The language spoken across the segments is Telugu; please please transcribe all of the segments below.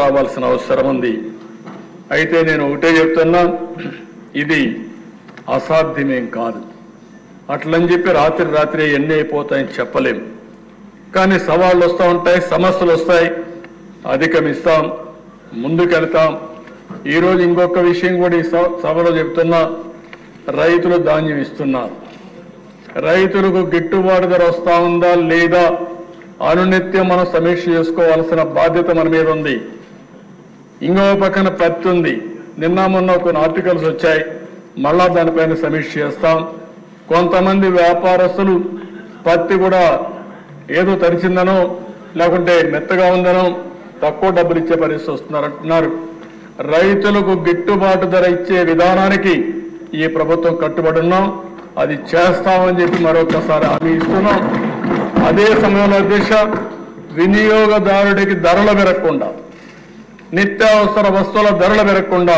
రావాల్సిన అవసరం ఉంది. అయితే నేను ఒకటే చెప్తున్నా, ఇది అసాధ్యమేం కాదు. అట్లని చెప్పి రాత్రి ఎన్ని అయిపోతాయని చెప్పలేం. కానీ సవాళ్ళు వస్తూ ఉంటాయి, సమస్యలు వస్తాయి, అధిగమిస్తాం, ముందుకెళ్తాం. ఈరోజు ఇంకొక విషయం కూడా ఈ సభలో చెప్తున్నా, రైతులు ధాన్యం ఇస్తున్నారు. రైతులకు గిట్టుబాటు ధర వస్తూ ఉందా లేదా అనునిత్యం మనం సమీక్ష చేసుకోవాల్సిన బాధ్యత మన మీద ఉంది. ఇంకో పక్కన పత్తి ఉంది. నిన్న మొన్న కొన్ని ఆర్టికల్స్ వచ్చాయి, మళ్ళా దానిపైన సమీక్ష చేస్తాం. కొంతమంది వ్యాపారస్తులు పత్తి కూడా ఏదో తరిచిందనో లేకుంటే మెత్తగా ఉందనో తక్కువ డబ్బులు ఇచ్చే పరిస్థితి వస్తున్నారంటున్నారు. రైతులకు గిట్టుబాటు ధర ఇచ్చే విధానానికి ఈ ప్రభుత్వం కట్టుబడి ఉన్నాం, అది చేస్తామని చెప్పి మరొకసారి హామీ ఇస్తున్నాం. అదే సమయంలో దిశ వినియోగదారుడికి ధరలు పెరగకుండా, నిత్యావసర వస్తువుల ధరలు పెరగకుండా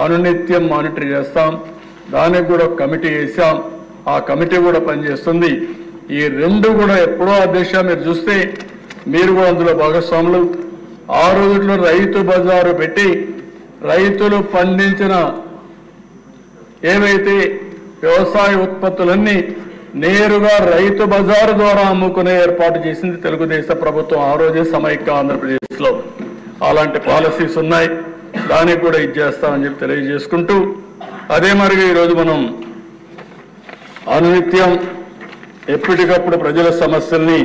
అనునిత్యం మానిటర్ చేస్తాం. దానికి కూడా కమిటీ వేసాం, ఆ కమిటీ కూడా పనిచేస్తుంది. ఈ రెండు కూడా ఎప్పుడో ఆ దిశ మీరు చూస్తే మీరు కూడా అందులో భాగస్వాములు. ఆ రోజుల్లో రైతు బజారు పెట్టి రైతులు పండించిన ఏవైతే వ్యవసాయ ఉత్పత్తులన్నీ నేరుగా రైతు బజారు ద్వారా అమ్ముకునే ఏర్పాటు చేసింది తెలుగుదేశం ప్రభుత్వం. ఆ రోజే సమైక్య ఆంధ్రప్రదేశ్లో అలాంటి పాలసీస్ ఉన్నాయి. దానికి కూడా ఇది చేస్తామని చెప్పి తెలియజేసుకుంటూ, అదే మరిగా ఈరోజు మనం అనునిత్యం ఎప్పటికప్పుడు ప్రజల సమస్యల్ని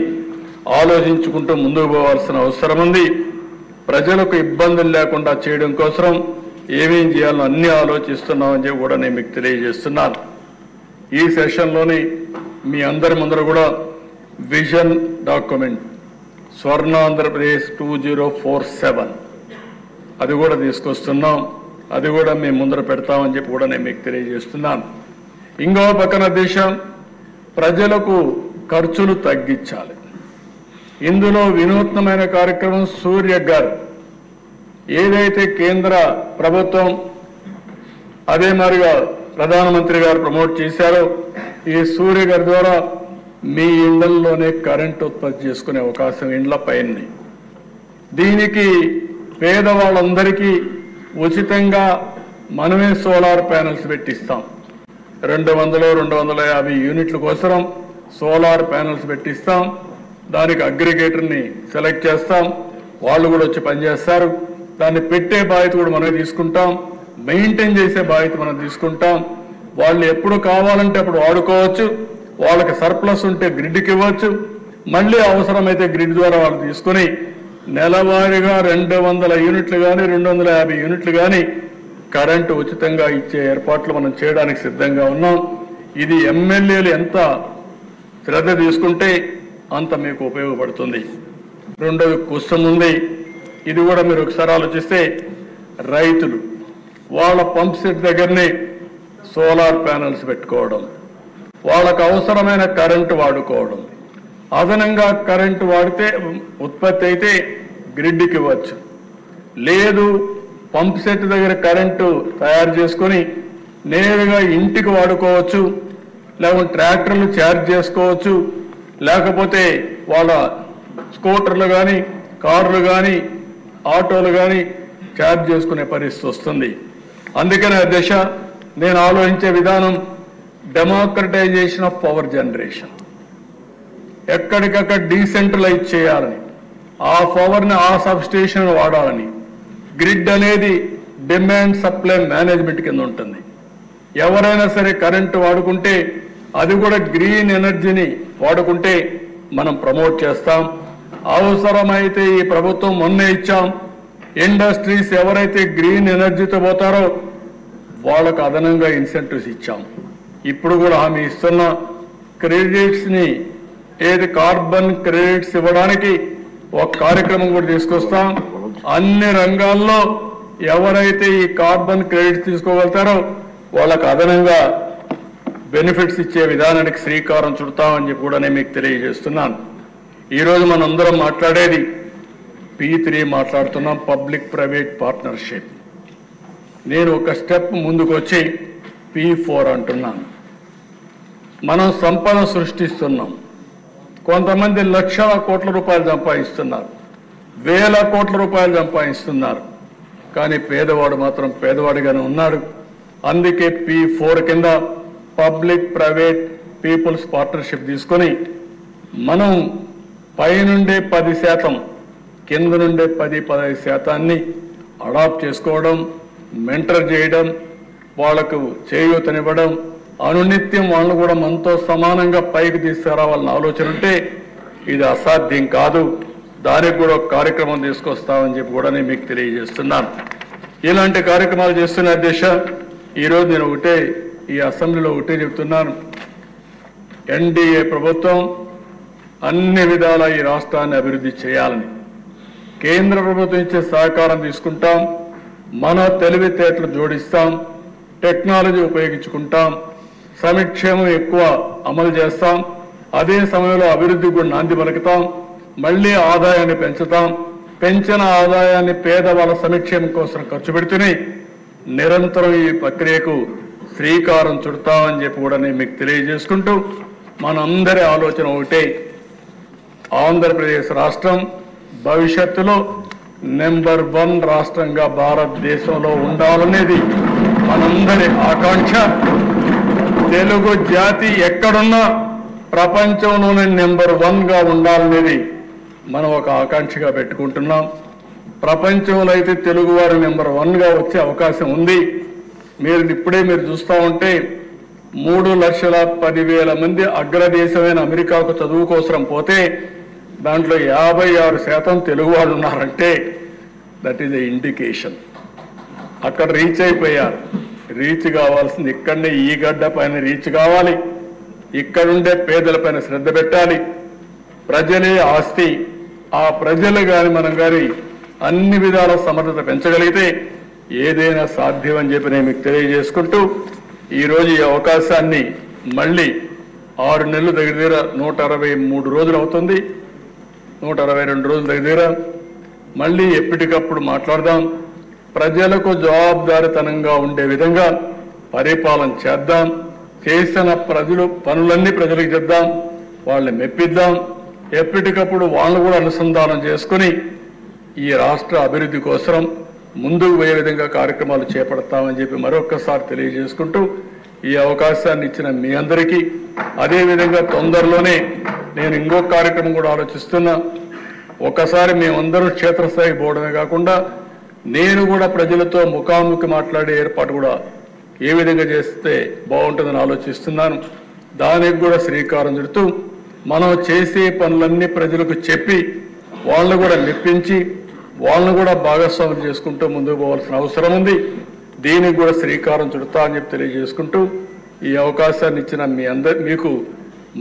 ఆలోచించుకుంటూ ముందుకు పోవాల్సిన అవసరం ఉంది. ప్రజలకు ఇబ్బందులు లేకుండా చేయడం కోసం ఏమేం చేయాలో అన్ని ఆలోచిస్తున్నామని చెప్పి కూడా నేను మీకు తెలియజేస్తున్నాను. ఈ సెషన్లోని మీ అందరి ముందర కూడా విజన్ డాక్యుమెంట్ స్వర్ణ ఆంధ్రప్రదేశ్ 2047 అది కూడా తీసుకొస్తున్నాం. అది కూడా మేము ముందర పెడతామని చెప్పి కూడా నేను మీకు తెలియజేస్తున్నాను. ఇంకో పక్కన దేశం ప్రజలకు ఖర్చులు తగ్గించాలి. ఇందులో వినూత్నమైన కార్యక్రమం సూర్యఘర్ ఏదైతే కేంద్ర ప్రభుత్వం అదే మరిగా ప్రధానమంత్రి గారు ప్రమోట్ చేశారో, ఈ సూర్యఘర్ ద్వారా మీ ఇళ్లలోనే కరెంట్ ఉత్పత్తి చేసుకునే అవకాశం ఇండ్ల పైన. దీనికి పేదవాళ్ళందరికీ ఉచితంగా మనమే సోలార్ ప్యానెల్స్ పెట్టిస్తాం. 200-250 యూనిట్ల కోసం సోలార్ ప్యానెల్స్ పెట్టిస్తాం. దానికి అగ్రిగేటర్ని సెలెక్ట్ చేస్తాం, వాళ్ళు కూడా వచ్చి పనిచేస్తారు. దాన్ని పెట్టే బాధ్యత కూడా మనమే తీసుకుంటాం, మెయింటైన్ చేసే బాధ్యత మనం తీసుకుంటాం. వాళ్ళు ఎప్పుడు కావాలంటే అప్పుడు వాడుకోవచ్చు, వాళ్ళకి సర్ప్లస్ ఉంటే గ్రిడ్కి ఇవ్వచ్చు, మళ్ళీ అవసరమైతే గ్రిడ్ ద్వారా వాళ్ళు తీసుకుని నెలవారీగా 200 యూనిట్లు కానీ 250 యూనిట్లు కానీ కరెంటు ఉచితంగా ఇచ్చే ఏర్పాట్లు మనం చేయడానికి సిద్ధంగా ఉన్నాం. ఇది ఎమ్మెల్యేలు ఎంత శ్రద్ధ తీసుకుంటే అంత మీకు ఉపయోగపడుతుంది. రెండోది కుసం ఉంది, ఇది కూడా మీరు ఒకసారి ఆలోచిస్తే రైతులు వాళ్ళ పంప్ సెట్ దగ్గరనే సోలార్ ప్యానెల్స్ పెట్టుకోవడం, వాళ్ళకు అవసరమైన కరెంటు వాడుకోవడం, అదనంగా కరెంటు వాడితే ఉత్పత్తి అయితే గ్రిడ్కి ఇవ్వచ్చు, లేదు పంప్ సెట్ దగ్గర కరెంటు తయారు చేసుకొని నేరుగా ఇంటికి వాడుకోవచ్చు, లేకుంటే ట్రాక్టర్లు ఛార్జ్ చేసుకోవచ్చు, లేకపోతే వాళ్ళ స్కూటర్లు కానీ కార్లు కానీ ఆటోలు కానీ ఛార్జ్ చేసుకునే పరిస్థితి వస్తుంది. అందుకనే అధ్యక్ష నేను ఆలోచించే విధానం డెమోక్రటైజేషన్ ఆఫ్ పవర్ జనరేషన్. ఎక్కడికక్కడ డీసెంట్రలైజ్ చేయాలని, ఆ పవర్ని ఆ సబ్స్టేషన్ వాడాలని. గ్రిడ్ అనేది డిమాండ్ సప్లై మేనేజ్మెంట్ కింద ఉంటుంది. ఎవరైనా సరే కరెంటు వాడుకుంటే అది కూడా గ్రీన్ ఎనర్జీని వాడుకుంటే మనం ప్రమోట్ చేస్తాం. అవసరమైతే ఈ ప్రభుత్వం మొన్నే ఇచ్చాం, ఇండస్ట్రీస్ ఎవరైతే గ్రీన్ ఎనర్జీతో పోతారో వాళ్ళకు అదనంగా ఇన్సెంటివ్స్ ఇచ్చాం. ఇప్పుడు కూడా హామీ ఇస్తున్న క్రెడిట్స్ని ఏది కార్బన్ క్రెడిట్స్ ఇవ్వడానికి ఒక కార్యక్రమం కూడా తీసుకొస్తాం. అన్ని రంగాల్లో ఎవరైతే ఈ కార్బన్ క్రెడిట్స్ తీసుకోగలుగుతారో వాళ్ళకు అదనంగా బెనిఫిట్స్ ఇచ్చే విధానానికి శ్రీకారం చుడతామని చెప్పి కూడా నేను మీకు తెలియజేస్తున్నాను. ఈరోజు మనందరం మాట్లాడేది P3 మాట్లాడుతున్నాం, పబ్లిక్ ప్రైవేట్ పార్ట్నర్షిప్. నేను ఒక స్టెప్ ముందుకు వచ్చి P4 అంటున్నాను. మనం సంపద సృష్టిస్తున్నాం, కొంతమంది లక్షల కోట్ల రూపాయలు సంపాదిస్తున్నారు. వేల కోట్ల రూపాయలు సంపాదిస్తున్నారు. కానీ పేదవాడు మాత్రం పేదవాడిగానే ఉన్నాడు. అందుకే P4 కింద పబ్లిక్ ప్రైవేట్ పీపుల్స్ పార్ట్నర్షిప్ తీసుకొని మనం పైనుండే 10%, కింద నుండే 10-15% అడాప్ట్ చేసుకోవడం, మెంటర్ చేయడం, వాళ్లకు చేయూతనివ్వడం, అనునిత్యం వాళ్ళను కూడా మనతో సమానంగా పైకి తీసుకురావాలన్న ఆలోచన ఉంటే ఇది అసాధ్యం కాదు. దానికి కూడా ఒక కార్యక్రమం తీసుకొస్తామని చెప్పి కూడా నేను మీకు తెలియజేస్తున్నాను. ఇలాంటి కార్యక్రమాలు చేస్తున్న అధ్యక్ష, ఈరోజు నేను ఈ అసెంబ్లీలో ఒకటే చెప్తున్నాను. ఎన్డీఏ ప్రభుత్వం అన్ని విధాలా ఈ రాష్ట్రాన్ని అభివృద్ధి చేయాలని కేంద్ర ప్రభుత్వం ఇచ్చే సహకారం తీసుకుంటాం. మన తెలివితేటలు జోడిస్తాం, టెక్నాలజీ ఉపయోగించుకుంటాం, సంక్షేమం ఎక్కువ అమలు చేస్తాం, అదే సమయంలో అభివృద్ధికి కూడా నాంది పలుకుతాం, మళ్లీ ఆదాయాన్ని పెంచుతాం, పెంచిన ఆదాయాన్ని పేదవాళ్ళ సంక్షేమం కోసం ఖర్చు పెడుతూనే నిరంతరం ఈ ప్రక్రియకు శ్రీకారం చుడతామని చెప్పి కూడా నేను మీకు తెలియజేసుకుంటూ, మనందరి ఆలోచన ఒకటే, ఆంధ్రప్రదేశ్ రాష్ట్రం భవిష్యత్తులో నెంబర్ 1 రాష్ట్రంగా భారతదేశంలో ఉండాలనేది మనందరి ఆకాంక్ష. తెలుగు జాతి ఎక్కడున్నా ప్రపంచంలోనే నెంబర్ 1గా ఉండాలనేది మనం ఒక ఆకాంక్షగా పెట్టుకుంటున్నాం. ప్రపంచంలో అయితే తెలుగువారు నెంబర్ 1గా వచ్చే అవకాశం ఉంది. మీరు చూస్తూ ఉంటే 3,10,000 మంది అగ్రదేశమైన అమెరికాకు చదువు కోసం పోతే దాంట్లో 56% తెలుగు వాళ్ళు ఉన్నారంటే దట్ ఈజ్ ఎ ఇండికేషన్. అక్కడ రీచ్ అయిపోయారు. రీచ్ కావాల్సింది ఇక్కడనే ఈ గడ్డ పైన రీచ్ కావాలి. ఇక్కడుండే పేదలపైన శ్రద్ధ పెట్టాలి. ప్రజలే ఆస్తి. ఆ ప్రజలు కానీ మనం కానీ అన్ని విధాల సమర్థత పెంచగలిగితే ఏదైనా సాధ్యం అని చెప్పి నేను మీకు తెలియజేసుకుంటూ, ఈరోజు ఈ అవకాశాన్ని మళ్ళీ 6 నెలలు దగ్గర 163 రోజులు అవుతుంది, 162 రోజులు దగ్గర మళ్ళీ ఎప్పటికప్పుడు మాట్లాడదాం. ప్రజలకు జవాబుదారీతనంగా ఉండే విధంగా పరిపాలన చేద్దాం. చేసిన పనులన్నీ ప్రజలకు చెప్దాం, వాళ్ళని మెప్పిద్దాం. ఎప్పటికప్పుడు వాళ్ళు కూడా అనుసంధానం చేసుకుని ఈ రాష్ట్ర అభివృద్ధి కోసం ముందుకు పోయే విధంగా కార్యక్రమాలు చేపడతామని చెప్పి మరొక్కసారి తెలియజేసుకుంటూ, ఈ అవకాశాన్ని ఇచ్చిన మీ అందరికీ, అదేవిధంగా తొందరలోనే నేను ఇంకొక కార్యక్రమం కూడా ఆలోచిస్తున్నా. ఒకసారి మేమందరూ క్షేత్రస్థాయికి పోవడమే కాకుండా నేను కూడా ప్రజలతో ముఖాముఖి మాట్లాడే ఏర్పాటు కూడా ఏ విధంగా చేస్తే బాగుంటుందని ఆలోచిస్తున్నాను. దానికి కూడా శ్రీకారం చుడుతూ మనం చేసే పనులన్నీ ప్రజలకు చెప్పి వాళ్ళను కూడా మెప్పించి వాళ్ళను కూడా భాగస్వాములు చేసుకుంటూ ముందుకు పోవాల్సిన అవసరం ఉంది. దీనికి కూడా శ్రీకారం చుడతా అని చెప్పి తెలియజేసుకుంటూ, ఈ అవకాశాన్ని ఇచ్చిన మీకు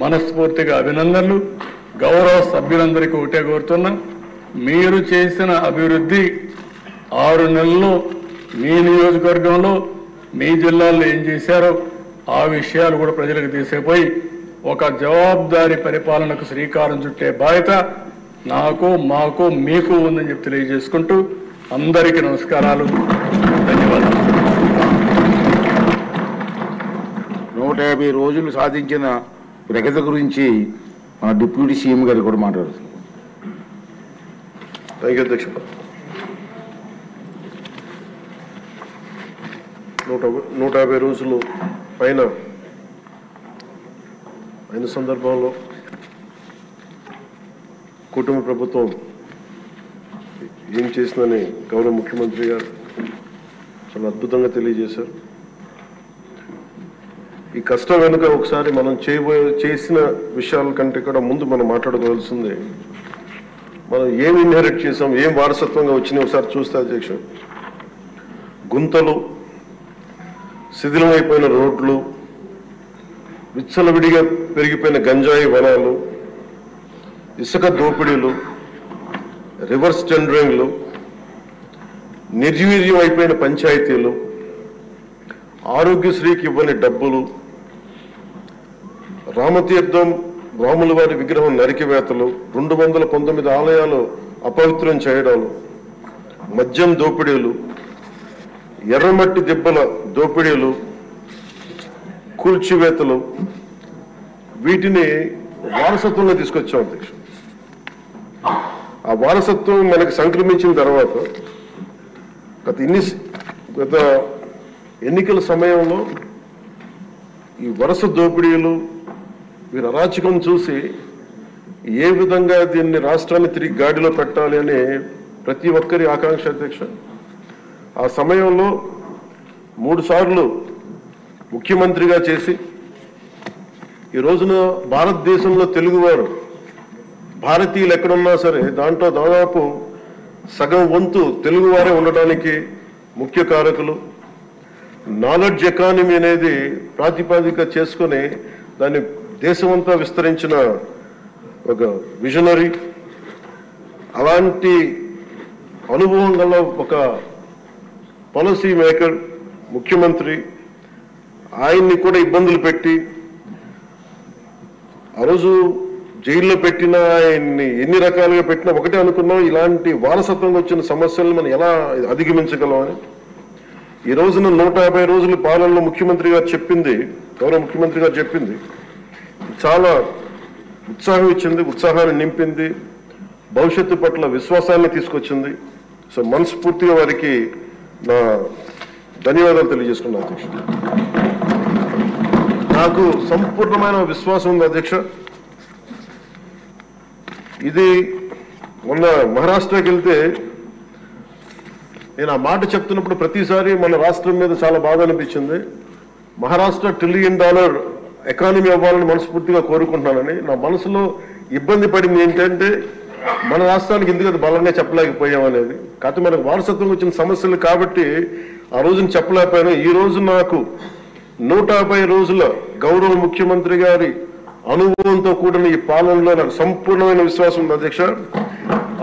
మనస్ఫూర్తిగా అభినందనలు. గౌరవ సభ్యులందరికీ ఒకటే కోరుతున్నా, మీరు చేసిన అభివృద్ధి 6 నెలల్లో మీ నియోజకవర్గంలో మీ జిల్లాలో ఏం చేశారో ఆ విషయాలు కూడా ప్రజలకు తీసుకుపోయి ఒక జవాబుదారీ పరిపాలనకు శ్రీకారం చుట్టే బాధ్యత మాకు మీకు ఉందని చెప్పి తెలియజేసుకుంటూ అందరికీ నమస్కారాలు, ధన్యవాదాలు. 150 రోజులు సాధించిన ప్రగతి గురించి మన డిప్యూటీ సీఎం గారు కూడా మాట్లాడుతున్నారు. థ్యాంక్ యూ అధ్యక్ష. 150 రోజులు పైన అయిన సందర్భంలో కూటమి ప్రభుత్వం ఏం చేసిందని గౌరవ ముఖ్యమంత్రి గారు చాలా అద్భుతంగా తెలియజేశారు. ఈ కష్టం వెనుక ఒకసారి మనం చేసిన విషయాల కంటే కూడా ముందు మనం మాట్లాడుకోవాల్సిందే, మనం ఏం ఇన్హెరిట్ చేసాం, ఏం వారసత్వంగా వచ్చినాయి ఒకసారి చూస్తే అధ్యక్ష, గుంతలు, శిథిలమైపోయిన రోడ్లు, విచ్చలవిడిగా పెరిగిపోయిన గంజాయి వనాలు, ఇసుక దోపిడీలు, రివర్స్ టెండరింగ్లు, నిర్వీర్యం అయిపోయిన పంచాయతీలు, ఆరోగ్యశ్రీకి ఇవ్వని డబ్బులు, రామతీర్థం రాముల వారి విగ్రహం నరికివేతలు, 219 ఆలయాలు అపవిత్రం చేయడాలు, మద్యం దోపిడీలు, ఎర్రమట్టి దిబ్బల దోపిడీలు, కూల్చివేతలు, వీటిని వారసత్వంగా తీసుకొచ్చాం అధ్యక్ష. ఆ వారసత్వం మనకి సంక్రమించిన తర్వాత గత ఎన్నికల సమయంలో ఈ వరుస దోపిడీలు వీరి అరాచకం చూసి ఏ విధంగా దీన్ని రాష్ట్రాన్ని తిరిగి గాడిలో పెట్టాలి అని ప్రతి ఒక్కరి ఆకాంక్ష అధ్యక్ష. ఆ సమయంలో 3 సార్లు ముఖ్యమంత్రిగా చేసి ఈ రోజున భారతదేశంలో తెలుగువారు భారతీయులు ఎక్కడున్నా సరే దాంట్లో దాదాపు సగం వంతు తెలుగువారే ఉండటానికి ముఖ్య కారకులు. నాలెడ్జ్ ఎకానమీ అనేది ప్రాతిపదిక చేసుకొని దాన్ని దేశమంతా విస్తరించిన ఒక విజనరీ. అలాంటి అనుభవం గల ఒక పాలసీ మేకర్ ముఖ్యమంత్రి, ఆయన్ని కూడా ఇబ్బందులు పెట్టి ఆ రోజు జైల్లో పెట్టిన ఆయన్ని ఎన్ని రకాలుగా పెట్టినా ఒకటే అనుకున్నాం, ఇలాంటి వారసత్వంగా వచ్చిన సమస్యలను మనం ఎలా అధిగమించగలం అని. ఈ రోజున 150 రోజుల పాలనలో ముఖ్యమంత్రి గారు చెప్పింది, గౌరవ ముఖ్యమంత్రి గారు చెప్పింది చాలా ఉత్సాహం ఇచ్చింది, ఉత్సాహాన్ని నింపింది, భవిష్యత్తు పట్ల విశ్వాసాన్ని తీసుకొచ్చింది. సో మనస్ఫూర్తిగా వారికి నా ధన్యవాదాలు తెలియజేసుకున్నాను అధ్యక్ష. నాకు సంపూర్ణమైన విశ్వాసం ఉంది అధ్యక్ష. ఇది మొన్న మహారాష్ట్రకి వెళ్తే నేను ఆ మాట చెప్తున్నప్పుడు ప్రతిసారి మన రాష్ట్రం మీద చాలా బాధ అనిపించింది. మహారాష్ట్ర $1 ట్రిలియన్ ఎకానమీ అవ్వాలని మనస్ఫూర్తిగా కోరుకుంటున్నానని. నా మనసులో ఇబ్బంది పడింది ఏంటంటే మన రాష్ట్రానికి ఎందుకు అది బలంగా చెప్పలేకపోయాం అనేది. కాకపోతే మనకు వారసత్వం వచ్చిన సమస్యలు కాబట్టి ఆ రోజున చెప్పలేకపోయాను. ఈ రోజు నాకు 150 రోజుల గౌరవ ముఖ్యమంత్రి గారి అనుభవంతో కూడిన ఈ పాలనలో నాకు సంపూర్ణమైన విశ్వాసం ఉంది అధ్యక్ష.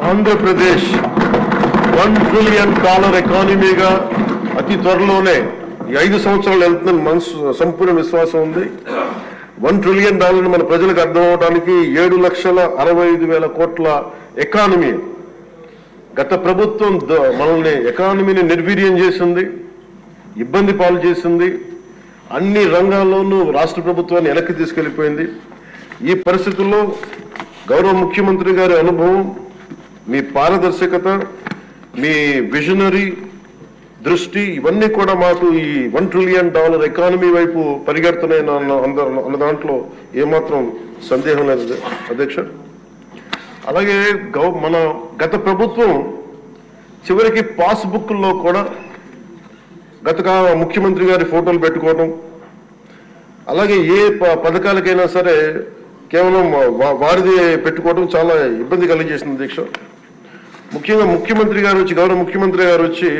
ఆంధ్రప్రదేశ్ $1 ట్రిలియన్ ఎకానమీగా అతి త్వరలోనే ఈ 5 సంవత్సరాలు వెళ్తుందని మనసు సంపూర్ణ విశ్వాసం ఉంది. $1 ట్రిలియన్ మన ప్రజలకు అర్థం అవడానికి 7,65,000 కోట్ల ఎకానమీ. గత ప్రభుత్వం మనల్ని ఎకానమీని నిర్వీర్యం చేసింది, ఇబ్బంది పాలు చేసింది, అన్ని రంగాల్లోనూ రాష్ట్ర ప్రభుత్వాన్ని వెనక్కి తీసుకెళ్లిపోయింది. ఈ పరిస్థితుల్లో గౌరవ ముఖ్యమంత్రి గారి అనుభవం, మీ పారదర్శకత, మీ విజనరీ దృష్టి, ఇవన్నీ కూడా మాకు ఈ $1 ట్రిలియన్ ఎకానమీ వైపు పరిగెడుతున్నాయి అన్న దాంట్లో ఏమాత్రం సందేహం లేదు అధ్యక్ష. అలాగే మన గత ప్రభుత్వం చివరికి పాస్బుక్లో కూడా గత ముఖ్యమంత్రి గారి ఫోటోలు పెట్టుకోవడం, అలాగే ఏ పథకాలకైనా సరే కేవలం వారిది పెట్టుకోవడం చాలా ఇబ్బంది కలిగజేసింది అధ్యక్ష. ముఖ్యంగా ముఖ్యమంత్రి గారు వచ్చి, గౌరవ ముఖ్యమంత్రి గారు వచ్చి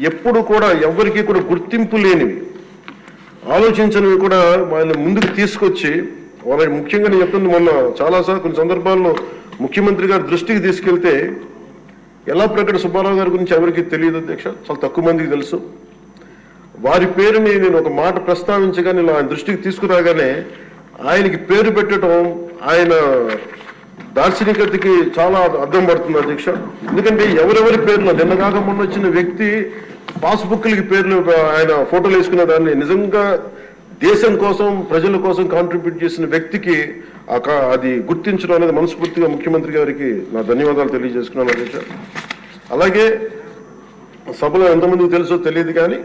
ఎప్పుడు కూడా ఎవరికి కూడా గుర్తింపు లేనివి, ఆలోచించనివి కూడా వాళ్ళని ముందుకు తీసుకొచ్చి వాళ్ళని ముఖ్యంగా నేను చెప్తుంది, మొన్న చాలాసార్లు కొన్ని సందర్భాల్లో ముఖ్యమంత్రి గారి దృష్టికి తీసుకెళ్తే యల్లాప్రగడ సుబ్బారావు గారి గురించి ఎవరికి తెలియదు అధ్యక్ష, చాలా తక్కువ మందికి తెలుసు. వారి పేరుని నేను ఒక మాట ప్రస్తావించగానే ఆయన దృష్టికి తీసుకురాగానే ఆయనకి పేరు పెట్టడం ఆయన దార్శనికతకి చాలా అర్థం పడుతుంది అధ్యక్ష. ఎందుకంటే ఎవరెవరి పేర్లు నిన్నగాక మొన్న వచ్చిన వ్యక్తి పాస్బుక్లకి పేర్లు ఆయన ఫోటోలు వేసుకున్న దాన్ని నిజంగా దేశం కోసం ప్రజల కోసం కాంట్రిబ్యూట్ చేసిన వ్యక్తికి అది గుర్తించడం అనేది మనస్ఫూర్తిగా ముఖ్యమంత్రి గారికి నా ధన్యవాదాలు తెలియజేసుకున్నాను అధ్యక్ష. అలాగే సభలో ఎంతమందికి తెలుసో తెలియదు కానీ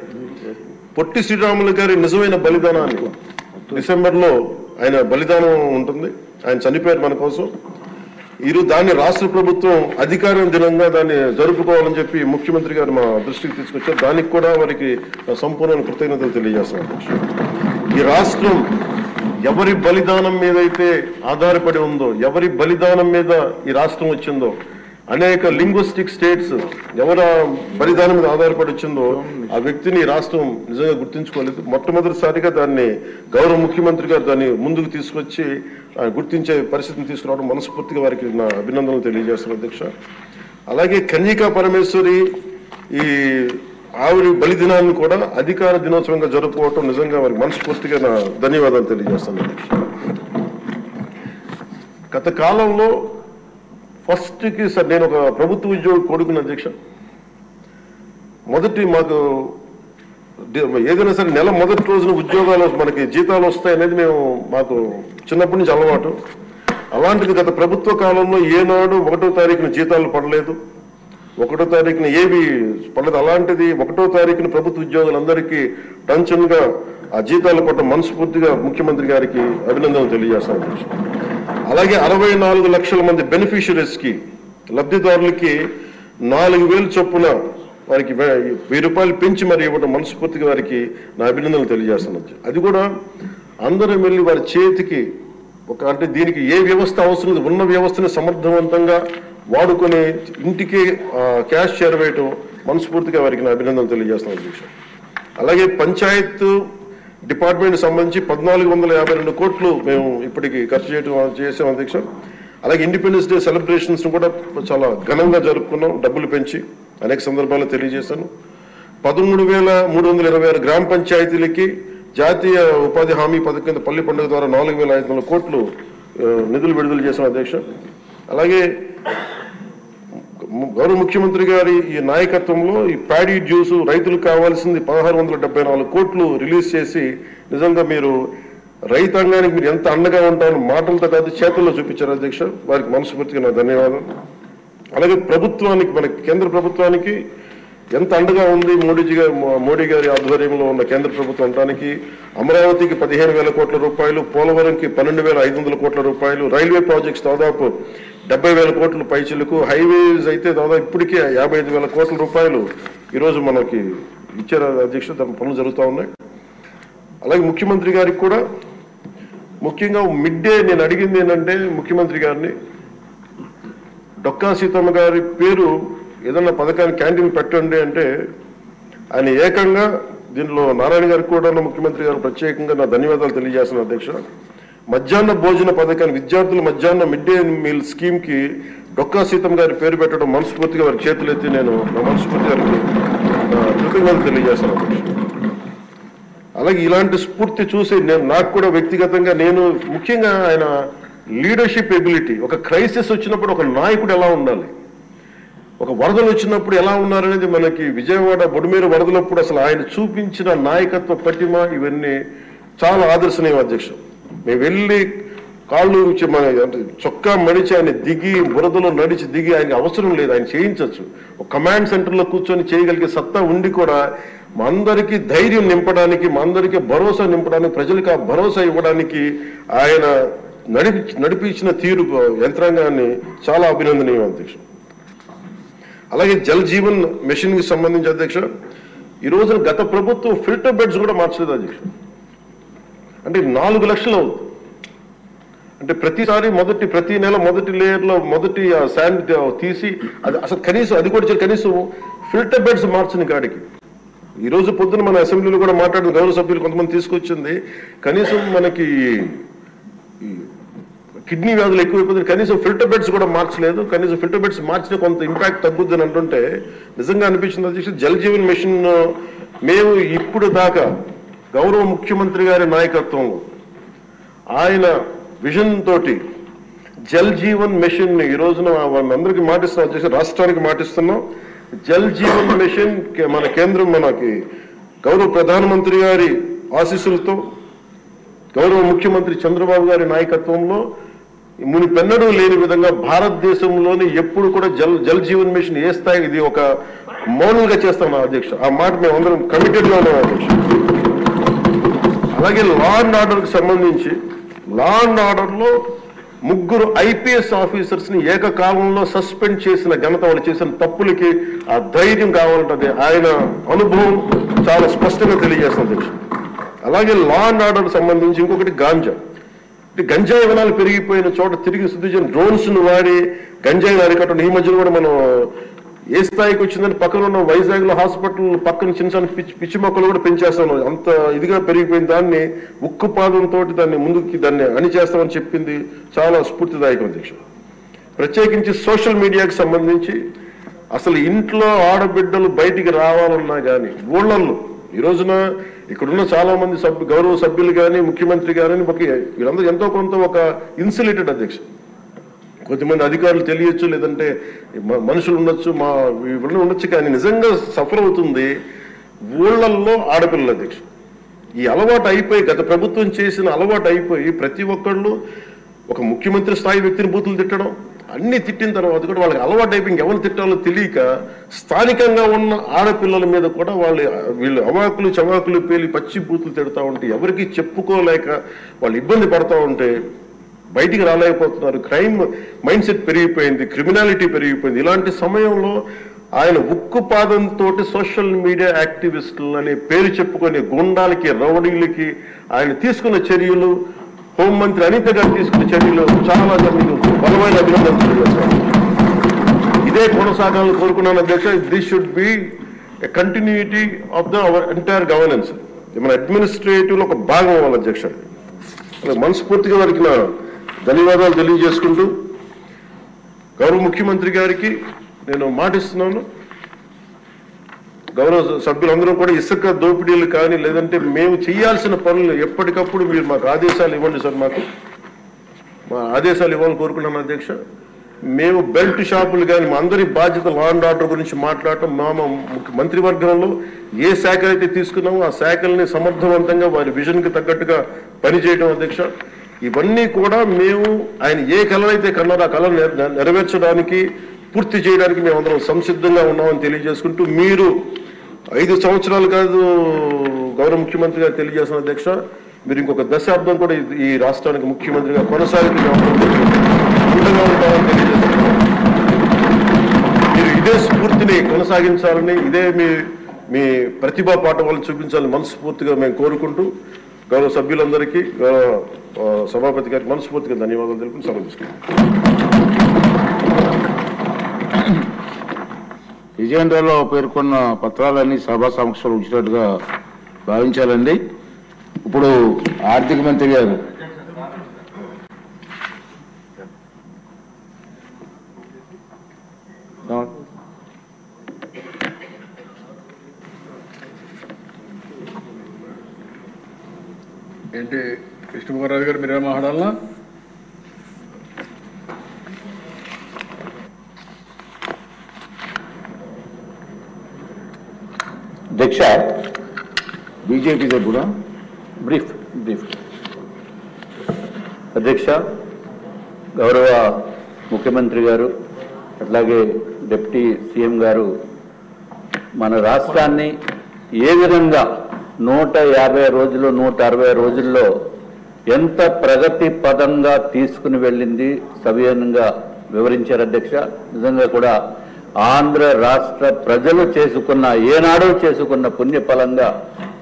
పొట్టి శ్రీరాములు గారి నిజమైన బలిదానాన్ని డిసెంబర్లో ఆయన బలిదానం ఉంటుంది, ఆయన చనిపోయారు మన కోసం. దాన్ని రాష్ట్ర ప్రభుత్వం అధికారం దినంగా దాన్ని జరుపుకోవాలని చెప్పి ముఖ్యమంత్రి గారు మా దృష్టికి తీసుకొచ్చారు. దానికి కూడా వారికి సంపూర్ణ కృతజ్ఞతలు తెలియజేస్తున్నాను. ఈ రాష్ట్రం ఎవరి బలిదానం మీద అయితే ఆధారపడి ఉందో, ఎవరి బలిదానం మీద ఈ రాష్ట్రం వచ్చిందో, అనేక లింగ్విస్టిక్ స్టేట్స్ ఎవరి బలిదానం మీద ఆధారపడి వచ్చిందో ఆ వ్యక్తిని రాష్ట్రం నిజంగా గుర్తించుకోలేదు. మొట్టమొదటిసారిగా దాన్ని గౌరవ ముఖ్యమంత్రి గారు దాన్ని ముందుకు తీసుకొచ్చి గుర్తించే పరిస్థితిని తీసుకురావడం మనస్ఫూర్తిగా వారికి నా అభినందనలు తెలియజేస్తున్నాను అధ్యక్ష. అలాగే కన్యకా పరమేశ్వరి ఈ ఆవిడ బలిదినాన్ని కూడా అధికార దినోత్సవంగా జరుపుకోవటం నిజంగా వారికి మనస్ఫూర్తిగా నా ధన్యవాదాలు తెలియజేస్తాను అధ్యక్ష. గత కాలంలో ఫస్ట్కి సార్ నేను ఒక ప్రభుత్వ ఉద్యోగి కొడుకున్న అధ్యక్ష. మాకు ఏదైనా సరే నెల మొదటి రోజున ఉద్యోగాలు మనకి జీతాలు వస్తాయనేది మాకు చిన్నప్పటి నుంచి అలవాటు. అలాంటిది గత ప్రభుత్వ కాలంలో ఏనాడు 1వ తారీఖున జీతాలు పడలేదు, 1వ తారీఖున ఏవి పడలేదు. అలాంటిది 1వ తారీఖున ప్రభుత్వ ఉద్యోగులందరికీ టెన్షన్గా ఆ జీతాలు పట్ల మనస్ఫూర్తిగా ముఖ్యమంత్రి గారికి అభినందనలు తెలియజేస్తాను. అలాగే 64 లక్షల మంది బెనిఫిషరీస్కి, లబ్ధిదారులకి 4,000 చొప్పున వారికి 1000 రూపాయలు పెంచి మరి ఇవ్వడం మనస్ఫూర్తిగా వారికి నా అభినందనలు తెలియజేస్తున్నాను. అది కూడా అందరం వెళ్ళి వారి చేతికి అంటే దీనికి ఏ వ్యవస్థ అవసరం లేదు, ఉన్న వ్యవస్థని సమర్థవంతంగా వాడుకొని ఇంటికి క్యాష్ చేరవేయటం మనస్ఫూర్తిగా వారికి నా అభినందనలు తెలియజేస్తున్నాను అధ్యక్ష. అలాగే పంచాయత్ డిపార్ట్మెంట్ సంబంధించి 1,452 కోట్లు మేము ఇప్పటికి ఖర్చు చేసాం అధ్యక్ష. అలాగే ఇండిపెండెన్స్ డే సెలబ్రేషన్స్ కూడా చాలా ఘనంగా జరుపుకున్నాం, డబ్బులు పెంచి అనేక సందర్భాల్లో తెలియజేశాను. 13,326 గ్రామ పంచాయతీలకి జాతీయ ఉపాధి హామీ పథకం కింద పల్లి పండుగ ద్వారా 4,500 కోట్లు నిధులు విడుదల చేశాం అధ్యక్ష. అలాగే గౌరవ ముఖ్యమంత్రి గారి ఈ నాయకత్వంలో ఈ ప్యాడీ డ్యూస్ రైతులకు కావాల్సింది 1,674 కోట్లు రిలీజ్ చేసి నిజంగా మీరు రైతాంగానికి మీరు ఎంత అండగా ఉంటారని మాటలతో కాదు చేతుల్లో చూపించారు అధ్యక్ష. వారికి మనస్ఫూర్తిగా నా ధన్యవాదాలు. అలాగే ప్రభుత్వానికి, మన కేంద్ర ప్రభుత్వానికి ఎంత అండగా ఉంది మోడీ గారి ఆధ్వర్యంలో ఉన్న కేంద్ర ప్రభుత్వం ఉండడానికి. అమరావతికి 15,000 కోట్ల రూపాయలు, పోలవరంకి 12,500 కోట్ల రూపాయలు, రైల్వే ప్రాజెక్ట్స్ దాదాపు 70,000 కోట్ల పైచిలకు, హైవేస్ అయితే దాదాపు ఇప్పటికే 55,000 కోట్ల రూపాయలు ఈరోజు మనకి ఇచ్చారు అధ్యక్ష. దాని పనులు జరుగుతూ ఉన్నాయి. అలాగే ముఖ్యమంత్రి గారికి కూడా ముఖ్యంగా మిడ్ డే నేను అడిగింది ఏంటంటే ముఖ్యమంత్రి గారిని, డొక్కా సీతమ్మ గారి పేరు ఏదన్నా పథకాన్ని క్యాంటీన్ పెట్టండి అంటే ఆయన ఏకంగా దీనిలో నారాయణ గారికి కూడా ముఖ్యమంత్రి గారు ప్రత్యేకంగా నా ధన్యవాదాలు తెలియజేస్తున్నాను అధ్యక్ష. మధ్యాహ్న భోజన పథకాన్ని, విద్యార్థుల మధ్యాహ్న మిడ్ డే మీల్ స్కీమ్కి డొక్కా సీతమ్మ గారి పేరు పెట్టడం మనస్ఫూర్తిగా వారి చేతులెత్తి నేను నా మనస్ఫూర్తి గారికి కృతజ్ఞతలు తెలియజేస్తాను అధ్యక్ష. అలాగే ఇలాంటి స్ఫూర్తి చూసి నాకు కూడా వ్యక్తిగతంగా నేను ముఖ్యంగా ఆయన లీడర్షిప్ ఎబిలిటీ, ఒక క్రైసిస్ వచ్చినప్పుడు ఒక నాయకుడు ఎలా ఉండాలి, ఒక వరదలు వచ్చినప్పుడు ఎలా ఉన్నారనేది మనకి విజయవాడ బొడిమేరు వరదలప్పుడు అసలు ఆయన చూపించిన నాయకత్వ పటిమ ఇవన్నీ చాలా ఆదర్శనీయం అధ్యక్ష. మేము వెళ్ళి కాళ్ళు మన చొక్కా మడిచి ఆయన దిగి బురదలో నడిచి దిగి ఆయనకి అవసరం లేదు, ఆయన చేయించవచ్చు. ఒక కమాండ్ సెంటర్లో కూర్చొని చేయగలిగే సత్తా ఉండి కూడా మా అందరికీ ధైర్యం నింపడానికి, మా అందరికీ భరోసా నింపడానికి, ప్రజలకు ఆ భరోసా ఇవ్వడానికి ఆయన నడిపించిన తీరు యంత్రాంగాన్ని చాలా అభినందనీయం అధ్యక్ష. అలాగే జల్ జీవన్ మిషన్ కి సంబంధించి అధ్యక్ష, ఈ రోజున గత ప్రభుత్వం ఫిల్టర్ బెడ్స్ కూడా మార్చలేదు అధ్యక్ష. అంటే 4 లక్షలు అవుతుంది. అంటే ప్రతిసారి ప్రతి నెల మొదటి లేయర్లో మొదటి శాండ్ తీసి అది అసలు కనీసం అది కూడా కనీసం ఫిల్టర్ బెడ్స్ మార్చని కాడికి. ఈ రోజు పొద్దున మన అసెంబ్లీలో కూడా మాట్లాడిన గౌరవ సభ్యులు కొంతమంది తీసుకొచ్చింది, కనీసం మనకి కిడ్నీ వ్యాధులు ఎక్కువైపోతుంది, కనీసం ఫిల్టర్ బెడ్స్ కూడా మార్చలేదు. కనీసం ఫిల్టర్ బెడ్స్ మార్చిన కొంత ఇంపాక్ట్ తగ్గుద్దని అంటుంటే నిజంగా అనిపించింది అధ్యక్ష. జల్ జీవన్ మిషన్ మేము ఇప్పుడు దాకా గౌరవ ముఖ్యమంత్రి గారి నాయకత్వంలో ఆయన విజన్ తోటి జల్ జీవన్ మిషన్ ఈ రోజున అందరికీ మాటిస్తున్నాం అధ్యక్ష, రాష్ట్రానికి మాటిస్తున్నాం. జల్ జీవన్ మిషన్ మన కేంద్రం మనకి గౌరవ ప్రధానమంత్రి గారి ఆశీస్సులతో, గౌరవ ముఖ్యమంత్రి చంద్రబాబు గారి నాయకత్వంలో మునిపెన్నడూ లేని విధంగా భారతదేశంలోని ఎప్పుడు కూడా జల్ జీవన్ మిషన్ ఏ స్థాయి ఇది ఒక మౌనంగా చేస్తాం అధ్యక్ష. ఆ మాట మేము అందరం కమిటెడ్గా ఉన్నాం అధ్యక్ష. అలాగే లా అండ్ ఆర్డర్కి సంబంధించి లా అండ్ ఆర్డర్లో 3 ఐపీఎస్ ఆఫీసర్స్ ని ఏకకాలంలో సస్పెండ్ చేసిన ఘనత, వాళ్ళు చేసిన తప్పులకి ఆ ధైర్యం కావాలంటే ఆయన అనుభవం చాలా స్పష్టంగా తెలియజేస్తుంది అధ్యక్ష. అలాగే లా అండ్ ఆర్డర్ సంబంధించి ఇంకొకటి గంజాయి వనాలు పెరిగిపోయిన చోట తిరిగి శుద్ధి చేసిన డ్రోన్స్ ను వాడి గంజాయిని అరికట్టడం. ఈ మధ్యలో కూడా మనం ఏ స్థాయికి వచ్చిందని పక్కన ఉన్న వైజాగ్ లో హాస్పిటల్ పక్కన చిన్న చిన్న పిచ్చి మొక్కలు కూడా పెంచేస్తాం, అంత ఇదిగా పెరిగిపోయింది. దాన్ని ఉక్కుపాదంతో దాన్ని ముందుకి దాన్ని అణిచేస్తామని చెప్పింది చాలా స్ఫూర్తిదాయకం అధ్యక్ష. ప్రత్యేకించి సోషల్ మీడియాకి సంబంధించి అసలు ఇంట్లో ఆడబిడ్డలు బయటికి రావాలన్నా కానీ ఊళ్ళల్లో ఈ రోజున ఇక్కడున్న చాలా మంది గౌరవ సభ్యులు కానీ ముఖ్యమంత్రి కానీ వీళ్ళందరూ ఎంతో కొంత ఒక ఇన్సులేటెడ్ అధ్యక్ష. కొంతమంది అధికారులు తెలియచ్చు, లేదంటే మనుషులు ఉండొచ్చు, వీళ్ళు ఉండొచ్చు, కానీ నిజంగా సఫర్ అవుతుంది ఊళ్ళల్లో ఆడపిల్లల అధ్యక్ష. ఈ అలవాటు అయిపోయి గత ప్రభుత్వం చేసిన అలవాటు అయిపోయి ప్రతి ఒక్కళ్ళు ఒక ముఖ్యమంత్రి స్థాయి వ్యక్తిని బూతులు తిట్టడం, అన్ని తిట్టిన తర్వాత కూడా వాళ్ళకి అలవాటు అయిపోయి ఎవరు తిట్టాలో తెలియక స్థానికంగా ఉన్న ఆడపిల్లల మీద కూడా వీళ్ళు అవాకులు చవాకులు పేలి పచ్చి బూతులు తిడతా ఉంటే ఎవరికి చెప్పుకోలేక వాళ్ళు ఇబ్బంది పడతా ఉంటే బయటికి రాలేకపోతున్నారు. క్రైమ్ మైండ్ సెట్ పెరిగిపోయింది, క్రిమినాలిటీ పెరిగిపోయింది. ఇలాంటి సమయంలో ఆయన ఉక్కుపాదంతో సోషల్ మీడియా యాక్టివిస్టులు అనే పేరు చెప్పుకొని గుండాలకి రౌడీలకి ఆయన తీసుకున్న చర్యలు, హోంమంత్రి అనిత గారు తీసుకున్న చర్యలు చాలా బలమైన అభినందనలు చేశారు. ఇదే కొనసాగాలని కోరుకున్నాను అధ్యక్ష. This should be a continuity of our entire governance. మన అడ్మినిస్ట్రేటివ్ లో ఒక భాగం అవ్వాలి అధ్యక్ష. మనస్ఫూర్తిగా వారికి నా ధన్యవాదాలు తెలియజేసుకుంటూ గౌరవ ముఖ్యమంత్రి గారికి నేను మాటిస్తున్నాను, గౌరవ సభ్యులందరూ కూడా ఇసుక దోపిడీలు కానీ లేదంటే మేము చేయాల్సిన పనులు ఎప్పటికప్పుడు మీరు మాకు ఆదేశాలు ఇవ్వండి సార్. మా ఆదేశాలు ఇవ్వాలని కోరుకున్నాను అధ్యక్ష. మేము బెల్ట్ షాపులు కానీ మా అందరి బాధ్యత లా అండ్ ఆర్డర్ గురించి మాట్లాడటం, మా మంత్రివర్గంలో ఏ శాఖలు అయితే తీసుకున్నామో ఆ శాఖల్ని సమర్థవంతంగా వారి విజన్కి తగ్గట్టుగా పనిచేయడం అధ్యక్ష. ఇవన్నీ కూడా మేము ఆయన ఏ కళనైతే కన్నారో ఆ కళను నెరవేర్చడానికి పూర్తి చేయడానికి మేమందరం సంసిద్ధంగా ఉన్నామని తెలియజేసుకుంటూ, మీరు 5 సంవత్సరాలు కాదు గౌరవ ముఖ్యమంత్రి గారు తెలియజేసిన అధ్యక్ష, మీరు ఇంకొక దశాబ్దం కూడా ఈ రాష్ట్రానికి ముఖ్యమంత్రిగా కొనసాగుతూ ఉంటామని తెలియజేస్తున్నాం. మీరు ఇదే స్ఫూర్తిని కొనసాగించాలని, ఇదే మీ ప్రతిభా పాఠవాలను చూపించాలని మనస్ఫూర్తిగా మేము కోరుకుంటూ గౌరవ సభ్యులందరికీ సభాపతి గారికి మనస్ఫూర్తిగా ధన్యవాదాలు తెలుపుకుని సెలవు తీసుకుంటాం. ఎజెండాలో పేర్కొన్న పత్రాలన్నీ సభా సమక్షంలో ఉంచినట్టుగా భావించాలండి. ఇప్పుడు ఆర్థిక మంత్రి గారు ఏంటి కృష్ణకుమార్ రాజు గారు మీరేం మాట్లాడాలన్నా? అధ్యక్ష, బీజేపీ కూడా బ్రీఫ్ అధ్యక్ష, గౌరవ ముఖ్యమంత్రి గారు అట్లాగే డిప్యూటీ సీఎం గారు మన రాష్ట్రాన్ని ఏ విధంగా 150 రోజులు 160 రోజుల్లో ఎంత ప్రగతి పదంగా తీసుకుని వెళ్ళింది సవివరంగా వివరించారు అధ్యక్ష. నిజంగా కూడా ఆంధ్ర రాష్ట్ర ప్రజలు ఏనాడో చేసుకున్న పుణ్యఫలంగా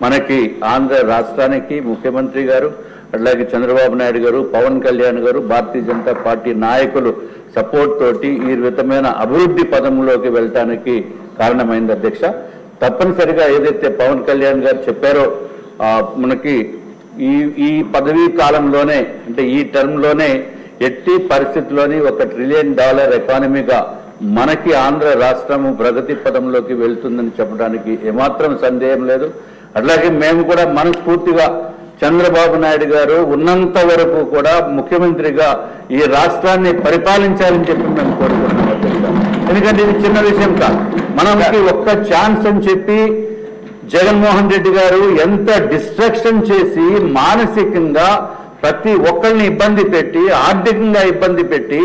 మనకి ఆంధ్ర రాష్ట్రానికి ముఖ్యమంత్రి గారు అట్లాగే చంద్రబాబు నాయుడు గారు, పవన్ కళ్యాణ్ గారు, భారతీయ జనతా పార్టీ నాయకులు సపోర్ట్ తోటి ఈ విధమైన అభివృద్ధి పదంలోకి వెళ్ళటానికి కారణమైంది అధ్యక్ష. తప్పనిసరిగా ఏదైతే పవన్ కళ్యాణ్ గారు చెప్పారో మనకి ఈ పదవీ కాలంలోనే అంటే ఈ టర్మ్లోనే ఎట్టి పరిస్థితుల్లోని $1 ట్రిలియన్ ఎకానమీగా మనకి ఆంధ్ర రాష్ట్రము ప్రగతి పదంలోకి వెళ్తుందని చెప్పడానికి ఏమాత్రం సందేహం లేదు. అట్లాగే మేము కూడా మనస్ఫూర్తిగా చంద్రబాబు నాయుడు గారు ఉన్నంత వరకు కూడా ముఖ్యమంత్రిగా ఈ రాష్ట్రాన్ని పరిపాలించాలని చెప్పి మేము కోరుకుంటున్నాం. ఎందుకంటే ఇది చిన్న విషయం కాదు. మనకి ఒక్క ఛాన్స్ అని చెప్పి జగన్మోహన్ రెడ్డి గారు ఎంత డిస్ట్రక్షన్ చేసి మానసికంగా ప్రతి ఒక్కరిని ఇబ్బంది పెట్టి, ఆర్థికంగా ఇబ్బంది పెట్టి,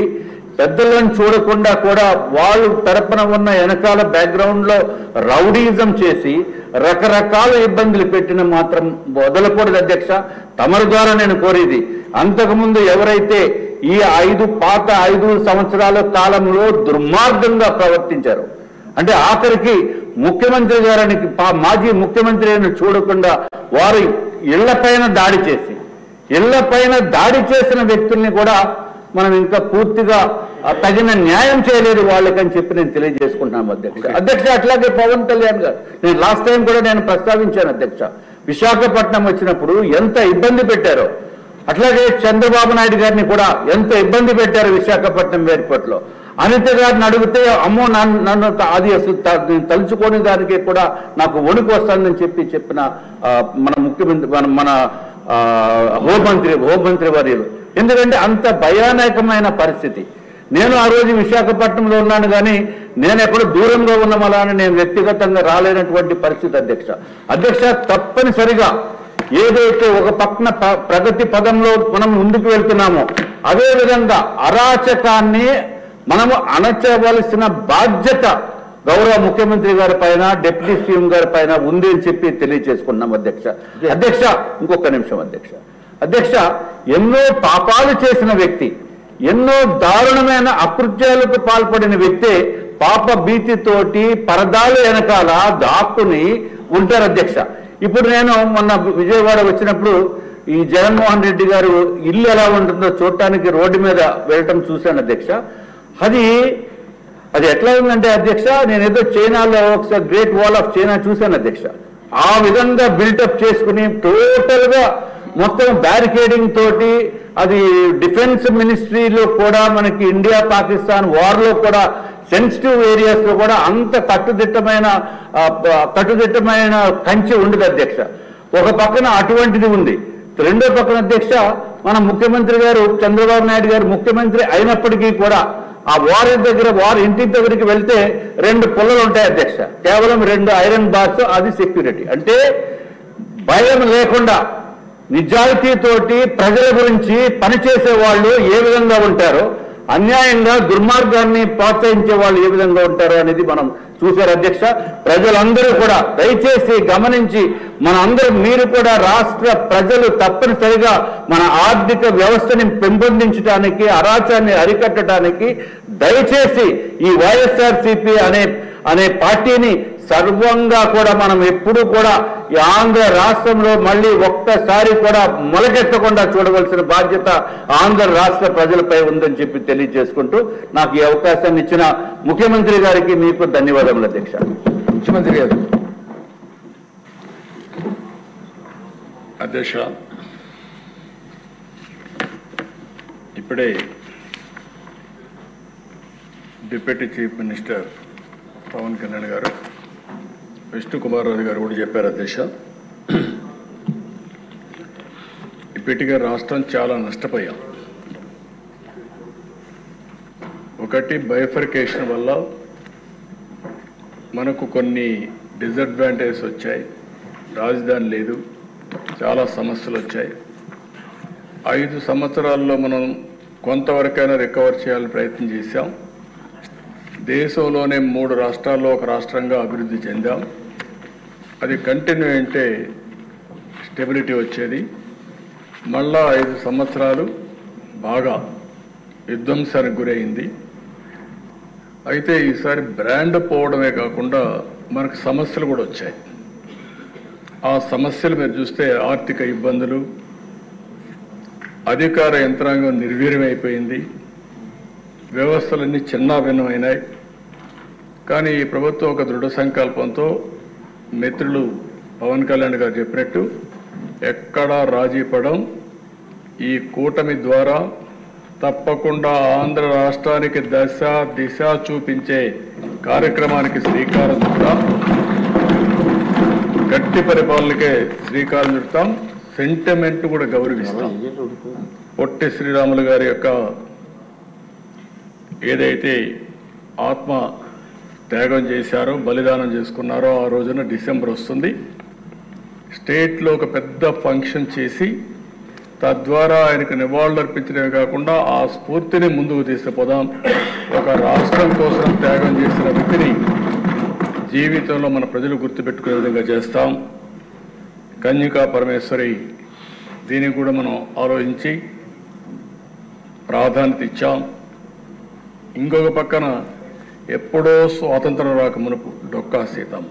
పెద్దలను చూడకుండా కూడా వాళ్ళు తరపున ఉన్న వెనకాల బ్యాక్గ్రౌండ్ లో రౌడీజం చేసి రకరకాల ఇబ్బందులు పెట్టిన మాత్రం వదలకూడదు అధ్యక్ష. తమరి ద్వారా నేను కోరేది, అంతకుముందు ఎవరైతే ఈ 5 సంవత్సరాల కాలంలో దుర్మార్గంగా ప్రవర్తించారు అంటే ఆఖరికి ముఖ్యమంత్రి గారిని మాజీ ముఖ్యమంత్రి అని చూడకుండా వారి ఇళ్లపైన దాడి చేసిన వ్యక్తుల్ని కూడా మనం ఇంకా పూర్తిగా తగిన న్యాయం చేయలేదు వాళ్ళకని చెప్పి నేను తెలియజేసుకుంటున్నాను అధ్యక్ష. అట్లాగే పవన్ కళ్యాణ్ గారు నేను లాస్ట్ టైం కూడా నేను ప్రస్తావించాను అధ్యక్ష. విశాఖపట్నం వచ్చినప్పుడు ఎంత ఇబ్బంది పెట్టారో, అట్లాగే చంద్రబాబు నాయుడు గారిని కూడా ఎంత ఇబ్బంది పెట్టారు విశాఖపట్నం ఎయిర్పోర్ట్లో. అనిత గారిని అడిగితే అమ్మో నన్ను అది అసలు తలుచుకోని దానికి కూడా నాకు వణుకు వస్తుందని చెప్పిన మన ముఖ్యమంత్రి మన హోంమంత్రి వర్యులు. ఎందుకంటే అంత భయానకమైన పరిస్థితి. నేను ఆ రోజు విశాఖపట్నంలో ఉన్నాను కానీ నేను ఎక్కడ దూరంగా ఉన్నాం అలా అని నేను వ్యక్తిగతంగా రాలేనటువంటి పరిస్థితి అధ్యక్ష. తప్పనిసరిగా ఏదైతే ఒక పక్కన ప్రగతి పదంలో మనం ముందుకు వెళ్తున్నామో అదే విధంగా అరాచకాన్ని మనము అణచవలసిన బాధ్యత గౌరవ ముఖ్యమంత్రి గారి పైన డిప్యూటీ సీఎం గారి పైన ఉంది అని చెప్పి తెలియజేసుకున్నాం అధ్యక్ష. అధ్యక్ష ఇంకొక నిమిషం అధ్యక్ష ఎన్నో పాపాలు చేసిన వ్యక్తి, ఎన్నో దారుణమైన అకృత్యాలకు పాల్పడిన వ్యక్తి పాప భీతితోటి పరదాలు వెనకాల దాక్కుని ఉంటారు అధ్యక్ష. ఇప్పుడు నేను మొన్న విజయవాడ వచ్చినప్పుడు ఈ జగన్మోహన్ రెడ్డి గారు ఇల్లు ఎలా ఉంటుందో చూడటానికి రోడ్డు మీద వెళ్ళటం చూశాను అధ్యక్ష. అది ఎట్లా ఉందంటే అధ్యక్ష, నేను ఏదో చైనాలో ఒకసారి గ్రేట్ వాల్ ఆఫ్ చైనా చూశాను అధ్యక్ష. ఆ విధంగా బిల్డప్ చేసుకుని టోటల్ గా మొత్తం బ్యారికేడింగ్ తోటి, అది డిఫెన్స్ మినిస్ట్రీలో కూడా మనకి ఇండియా పాకిస్తాన్ వార్ లో కూడా సెన్సిటివ్ ఏరియాస్ లో కూడా అంత కట్టుదిట్టమైన కంచె ఉండదు అధ్యక్ష. ఒక పక్కన అటువంటిది ఉంది. రెండో పక్కన అధ్యక్ష, మన ముఖ్యమంత్రి గారు చంద్రబాబు నాయుడు గారు ముఖ్యమంత్రి అయినప్పటికీ కూడా ఆ వారి ఇంటి దగ్గరికి వెళ్తే 2 పుల్లలు ఉంటాయి అధ్యక్ష, కేవలం 2 ఐరన్ బార్స్, అది సెక్యూరిటీ. అంటే భయం లేకుండా నిజాయితీతోటి ప్రజల గురించి పనిచేసే వాళ్ళు ఏ విధంగా ఉంటారో, అన్యాయంగా దుర్మార్గాన్ని ప్రోత్సహించే వాళ్ళు ఏ విధంగా ఉంటారో అనేది మనం చూశారు అధ్యక్ష. ప్రజలందరూ కూడా దయచేసి గమనించి మీరు కూడా రాష్ట్ర ప్రజలు తప్పనిసరిగా మన ఆర్థిక వ్యవస్థని పెంపొందించడానికి, అరాచాన్ని అరికట్టడానికి దయచేసి ఈ వైఎస్ఆర్సీపీ అనే పార్టీని సర్వంగా కూడా మనం ఎప్పుడు కూడా ఈ ఆంధ్ర రాష్ట్రంలో మళ్ళీ ఒక్కసారి కూడా మొలకెత్తకుండా చూడవలసిన బాధ్యత ఆంధ్ర రాష్ట్ర ప్రజలపై ఉందని చెప్పి తెలియజేసుకుంటూ నాకు ఈ అవకాశాన్ని ఇచ్చిన ముఖ్యమంత్రి గారికి మీకు ధన్యవాదములు అధ్యక్ష. ముఖ్యమంత్రి గారు. అధ్యక్ష, ఇప్పుడే deputy chief minister Pawan Kalyan గారు, విష్ణు కుమార్ రాజు గారు కూడా చెప్పారు అధ్యక్ష. ఇప్పటికే రాష్ట్రం చాలా నష్టపోయాం. ఒకటి, బైఫర్కేషన్ వల్ల మనకు కొన్ని డిసడ్వాంటేజెస్ వచ్చాయి. రాజధాని లేదు, చాలా సమస్యలు వచ్చాయి. 5 సంవత్సరాల్లో మనం కొంతవరకైనా రికవర్ చేయాలని ప్రయత్నం చేశాం. దేశంలోనే 3 రాష్ట్రాల్లో ఒక రాష్ట్రంగా అభివృద్ధి చెందాం. అది కంటిన్యూ అంటే స్టెబిలిటీ వచ్చేది. మళ్ళా 5 సంవత్సరాలు బాగా విధ్వంసానికి గురైంది. అయితే ఈసారి బ్రాండ్ పోవడమే కాకుండా మనకు సమస్యలు కూడా వచ్చాయి. ఆ సమస్యలు మీరు చూస్తే ఆర్థిక ఇబ్బందులు, అధికార యంత్రాంగం నిర్వీర్యమైపోయింది, వ్యవస్థలన్నీ చిన్నాభిన్నమైనాయి. కానీ ఈ ప్రభుత్వం ఒక దృఢ సంకల్పంతో మిత్రులు పవన్ కళ్యాణ్ గారు చెప్పినట్టు ఎక్కడా రాజీ పడం, ఈ కూటమి ద్వారా తప్పకుండా ఆంధ్ర రాష్ట్రానికి దిశ చూపించే కార్యక్రమానికి శ్రీకారం చుడతాం. గట్టి పరిపాలనకే శ్రీకారం చుడతాం. సెంటిమెంట్ కూడా గౌరవిస్తాం. పొట్టి శ్రీరాములు గారి యొక్క ఏదైతే ఆత్మ త్యాగం చేశారో, బలిదానం చేసుకున్నారో, ఆ రోజున డిసెంబర్ వస్తుంది. స్టేట్లో ఒక పెద్ద ఫంక్షన్ చేసి తద్వారా ఆయనకు నివాళులు అర్పించడమే కాకుండా ఆ స్ఫూర్తిని ముందుకు తీసుకుపోదాం. ఒక రాష్ట్రం కోసం త్యాగం చేసిన వ్యక్తిని జీవితంలో మన ప్రజలు గుర్తుపెట్టుకునే విధంగా చేస్తాం. కన్యకా పరమేశ్వరి, దీనికి కూడా మనం ఆలోచించి ప్రాధాన్యత ఇచ్చాం. ఇంకొక పక్కన ఎప్పుడో స్వాతంత్రం రాక మునుపు డొక్కా సీతమ్మ,